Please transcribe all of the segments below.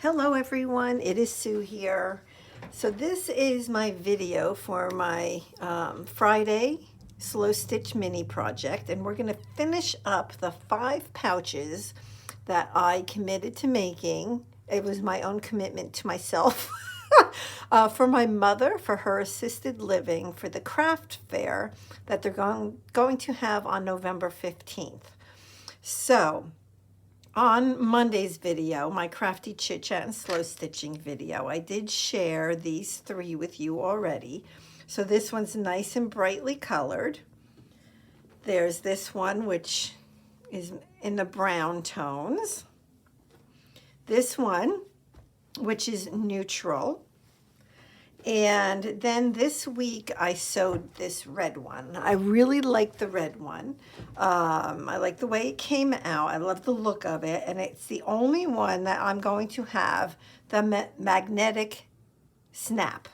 Hello everyone, it is Sue here. So this is my video for my Friday slow stitch mini project, and we're going to finish up the 5 pouches that I committed to making. It was my own commitment to myself for my mother for her assisted living for the craft fair that they're going to have on November 15th. So on Monday's video, my crafty chit chat and slow stitching video, I did share these 3 with you already. So this one's nice and brightly colored. There's this one, which is in the brown tones. This one, which is neutral. And then this week I sewed this red one. I really like the red one. I like the way it came out. I love the look of it. And it's the only one that I'm going to have the magnetic snap.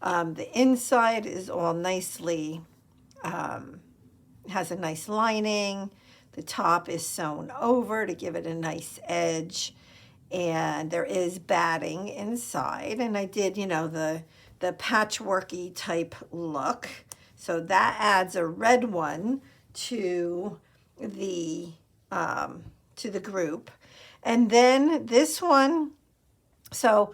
The inside is all nicely, has a nice lining. The top is sewn over to give it a nice edge. And there is batting inside, and I did, the patchworky type look. So that adds a red one to the group. And then this one, so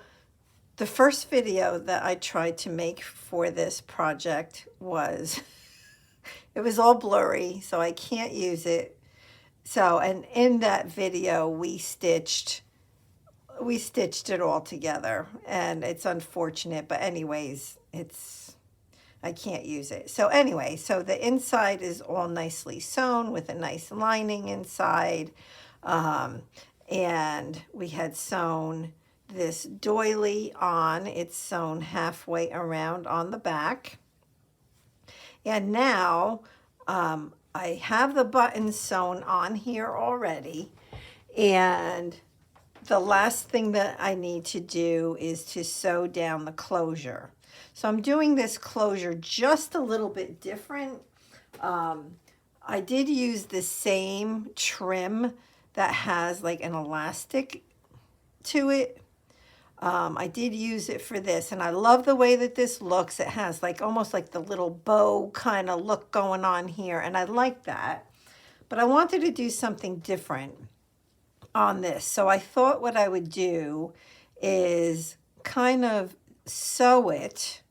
the first video that I tried to make for this project was, it was all blurry, so I can't use it. So, and in that video, we stitched it all together, and it's unfortunate, but anyways, I can't use it. So anyway, so the inside is all nicely sewn with a nice lining inside. And we had sewn this doily on. It's sewn halfway around on the back. And now I have the buttons sewn on here already. And the last thing that I need to do is to sew down the closure. So I'm doing this closure just a little bit different. I did use the same trim that has like an elastic to it. I did use it for this, and I love the way that this looks. It has like almost like the little bow kind of look going on here, and I like that. But I wanted to do something different on this. So I thought what I would do is kind of sew it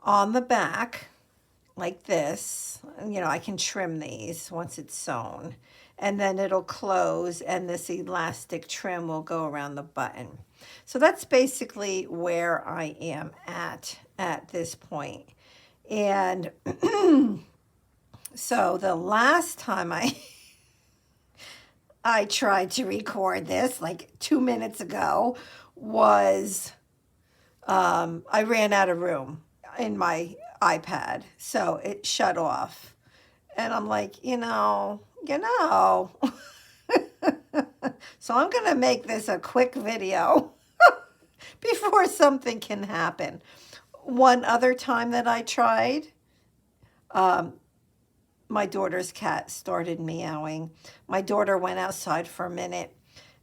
on the back like this. I can trim these once it's sewn, and then it'll close, and this elastic trim will go around the button. So that's basically where I am at this point. And so the last time I tried to record this like 2 minutes ago was I ran out of room in my iPad, so it shut off. And I'm like, so I'm going to make this a quick video before something can happen. One other time that I tried, my daughter's cat started meowing. My daughter went outside for a minute.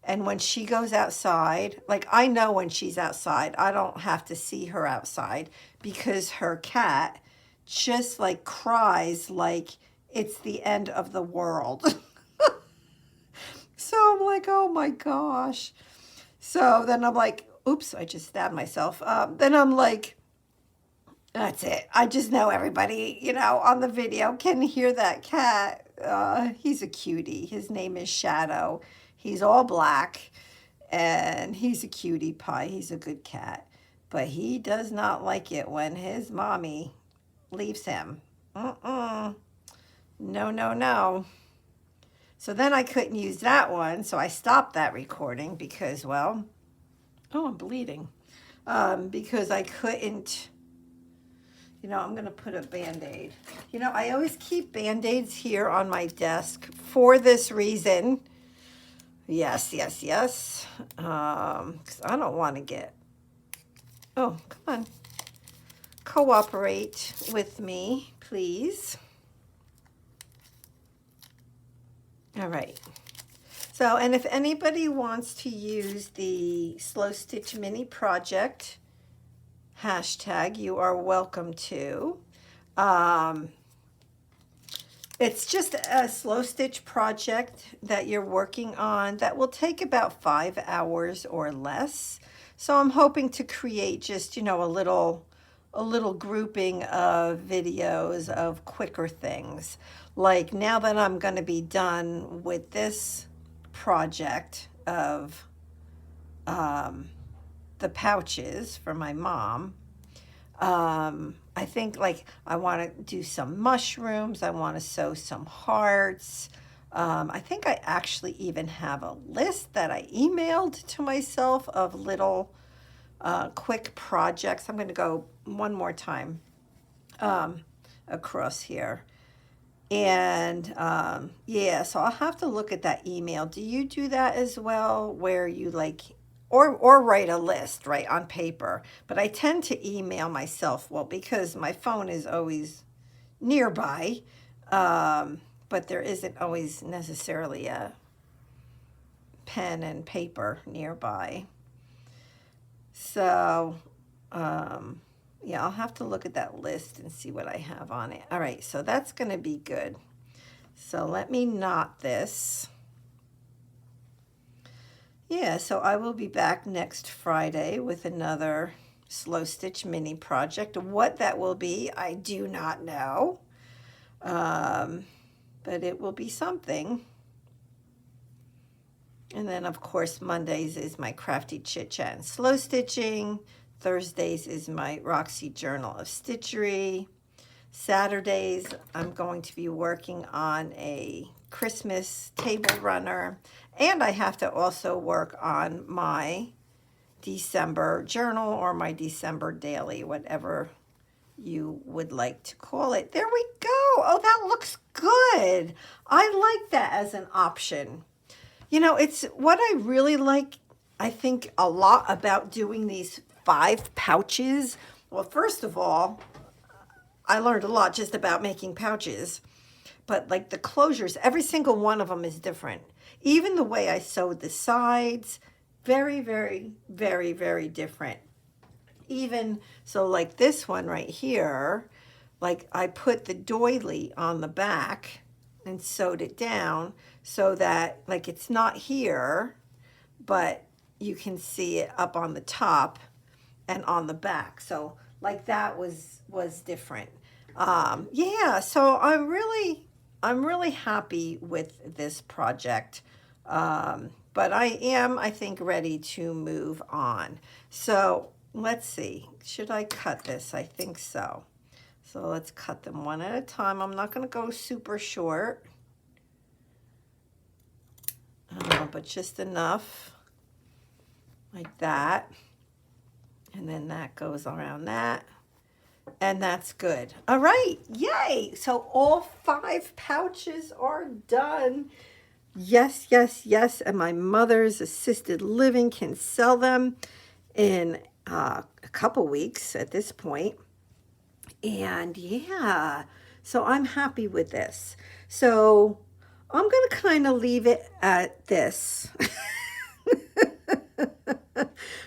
And when she goes outside, like I know when she's outside, I don't have to see her outside because her cat just like cries like it's the end of the world. So I'm like, oh my gosh. So then I'm like, oops, I just stabbed myself. Then I'm like, that's it. I just know everybody, on the video can hear that cat. He's a cutie. His name is Shadow. He's all black, and he's a cutie pie. He's a good cat. But he does not like it when his mommy leaves him. No, no, no. So then I couldn't use that one, so I stopped that recording because, well, oh, I'm bleeding. Because I couldn't... I'm going to put a Band-Aid. I always keep Band-Aids here on my desk for this reason. Yes. Because I don't want to get... Oh, come on. Cooperate with me, please. All right. So, and if anybody wants to use the Slow Stitch Mini Project hashtag, you are welcome to. It's just a slow stitch project that you're working on that will take about 5 hours or less. So I'm hoping to create just, a little grouping of videos of quicker things. Like now that I'm going to be done with this project of the pouches for my mom, I think like I want to do some mushrooms. I want to sew some hearts. I think I actually even have a list that I emailed to myself of little quick projects. I'm going to go one more time across here. And yeah, so I'll have to look at that email. Do you do that as well, where you like or write a list, right, on paper? But I tend to email myself, well, because my phone is always nearby, but there isn't always necessarily a pen and paper nearby. So yeah, I'll have to look at that list and see what I have on it. All right, so that's going to be good. So let me knot this. Yeah, so I will be back next Friday with another Slow Stitch Mini project. What that will be, I do not know. But it will be something. And then, of course, Mondays is my Crafty Chit Chat and Slow Stitching. Thursdays is my Roxy Journal of Stitchery. Saturdays, I'm going to be working on a Christmas table runner. And I have to also work on my December journal or my December daily, whatever you would like to call it. There we go. Oh, that looks good. I like that as an option. It's what I really like, I think, a lot about doing these 5 pouches. Well, first of all, I learned a lot just about making pouches, but like the closures, every single one of them is different. Even the way I sewed the sides, very, very, very, very different. Even so, like this one right here, like I put the doily on the back and sewed it down so that like it's not here, but you can see it up on the top and on the back. So like that was different. Yeah, so I'm really happy with this project. But I am, I think, ready to move on. So let's see. Should I cut this? I think so. So let's cut them one at a time. I'm not going to go super short, but just enough like that. And then that goes around that. And that's good. All right. Yay. So all 5 pouches are done. Yes, yes, yes. And my mother's assisted living can sell them in a couple weeks at this point. And yeah, so I'm happy with this. So I'm going to kind of leave it at this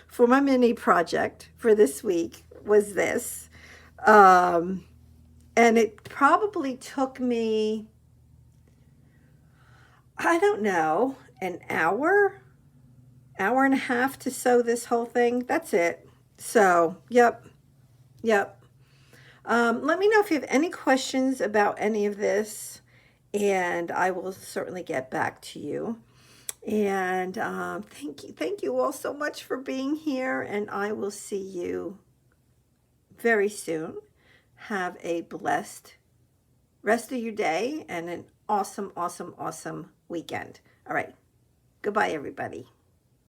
for my mini project for this week was this. And it probably took me, I don't know, an hour and a half to sew this whole thing. That's it. So, yep. Let me know if you have any questions about any of this, and I will certainly get back to you. And thank you all so much for being here, and I will see you very soon. Have a blessed rest of your day and an awesome, awesome, awesome weekend. All right. Goodbye, everybody.